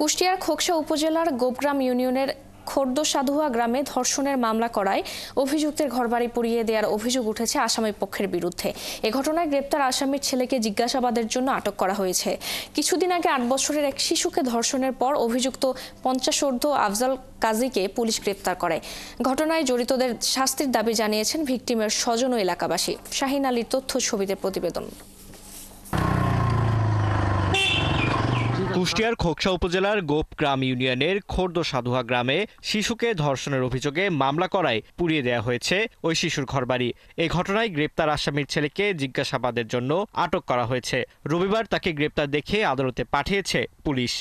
কুষ্টিয়ার খোকসা উপজেলার গোপগ্রাম ইউনিয়নের খোর্দসাধুয়া গ্রামে ধর্ষণের মামলা করায় অভিযুক্তের ঘরবাড়ি পুড়িয়ে দেওয়ার অভিযোগ উঠেছে আসামি পক্ষের বিরুদ্ধে। এ ঘটনায় গ্রেপ্তার আসামির ছেলেকে জিজ্ঞাসাবাদের জন্য আটক করা হয়েছে। কিছুদিন আগে ৮ বছরের এক শিশুকে ধর্ষণের পর অভিযুক্ত ৫০ আফজাল কাজীকে পুলিশ গ্রেপ্তার করে। ঘটনায় জড়িতদের শাস্তির দাবি জানিয়েছেন ভিকটিমের স্বজন ও এলাকাবাসী। শাহিন আলীর তথ্য ছবিতে প্রতিবেদন। কুষ্টিয়ার খোকসা উপজেলার গোপগ্রাম ইউনিয়নের খোর্দসাধুয়া গ্রামে শিশুকে ধর্ষণের অভিযোগে মামলা করায় পুড়িয়ে দেওয়া হয়েছে ওই শিশুর ঘরবাড়ি। এই ঘটনায় গ্রেপ্তার আসামির ছেলেকে জিজ্ঞাসাবাদের জন্য আটক করা হয়েছে। রবিবার তাকে গ্রেপ্তার দেখে আদালতে পাঠিয়েছে পুলিশ।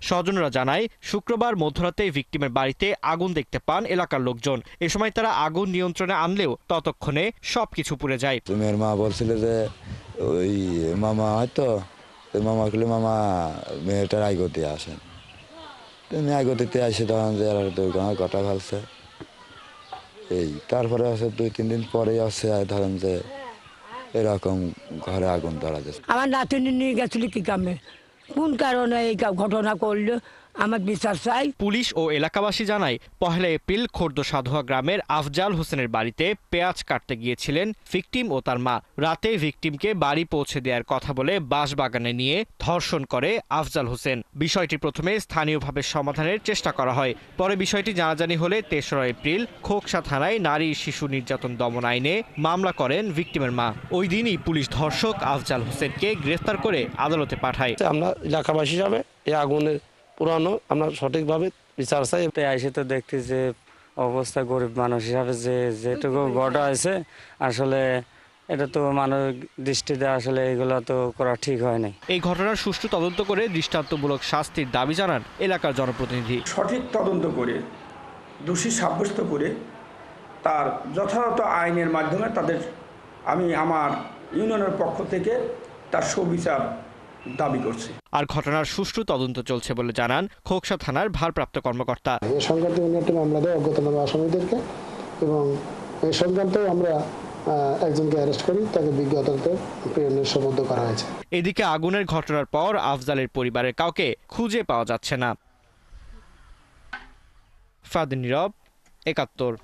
স্বজনরা জানায়, শুক্রবার মধ্যরাতে ভিকটিমের বাড়িতে আগুন দেখতে পান এলাকার লোকজন। এ সময় তারা আগুন নিয়ন্ত্রণে আনলেও ততক্ষণে সবকিছু পুড়ে যায়। মেয়ের মা বলছিল যে ওই মামা হয়তো মামা বলে মামা মেয়েটার আইগতে আসেন। তুমি আইগতিতে আসে তখন যে দুর্ঘটনা ঘটা ফেলছে। এই তারপরে আছে ২-৩ দিন পরেই আছে ধরেন যে এরকম ঘরে আগুন ধরা যাচ্ছে। আমার নাতিনি নিয়ে গেছিল কি কামে, কোন কারণে এই ঘটনা করলো আমার বিচার চাই। পুলিশ ও এলাকাবাসী জানায়, ১ এপ্রিল খোর্দসাধুয়া গ্রামের আফজাল হোসেনের বাড়িতে পেঁয়াজ কাটতে গিয়েছিলেন ভিকটিম ও তার মা। রাতে ভিকটিমকে বাড়ি পৌঁছে দেওয়ার কথা বলে বাঁশবাগানে নিয়ে ধর্ষণ করে আফজাল হোসেন। বিষয়টি প্রথমে স্থানীয়ভাবে সমাধানের চেষ্টা করা হয়। পরে বিষয়টি জানাজানি হলে ৩রা এপ্রিল খোকসা থানায় নারী শিশু নির্যাতন দমন আইনে মামলা করেন ভিকটিমের মা। ওই দিনই পুলিশ ধর্ষক আফজাল হোসেনকে গ্রেফতার করে আদালতে পাঠায়। আমরা এলাকাবাসী হিসাবে এই আগুনের পুরানো আমরা সঠিকভাবে বিচার চাই। এসে তো দেখতে যে অবস্থা গরিব মানুষ হিসাবে যেটুকু ঘটা হয়েছে, আসলে এটা তো মানবিক দৃষ্টিতে আসলে এগুলো তো করা ঠিক হয় নাই। এই ঘটনার সুষ্ঠু তদন্ত করে দৃষ্টান্তমূলক শাস্তির দাবি জানান এলাকার জনপ্রতিনিধি। সঠিক তদন্ত করে দোষী সাব্যস্ত করে তার যথাযথ আইনের মাধ্যমে আমি আমার ইউনিয়নের পক্ষ থেকে তার সুবিচার দাবি করছি। আর ঘটনার সুষ্ঠু তদন্ত চলছে বলে জানান খোকসা থানার ভারপ্রাপ্ত কর্মকর্তা। এই সংক্রান্ত একটা মামলা দেয় অজ্ঞাতনামা আসামিদেরকে, এবং এই সংক্রান্ত আমরা একজনকে অ্যারেস্ট করি, তাকে বিজ্ঞ আদালতে প্রেরণের সোপর্দ করা হয়েছে। এদিকে আগুনের ঘটনার পর আফজালের পরিবারের কাউকে খুঁজে পাওয়া যাচ্ছে না। ফাদিন নীরব, ৭১।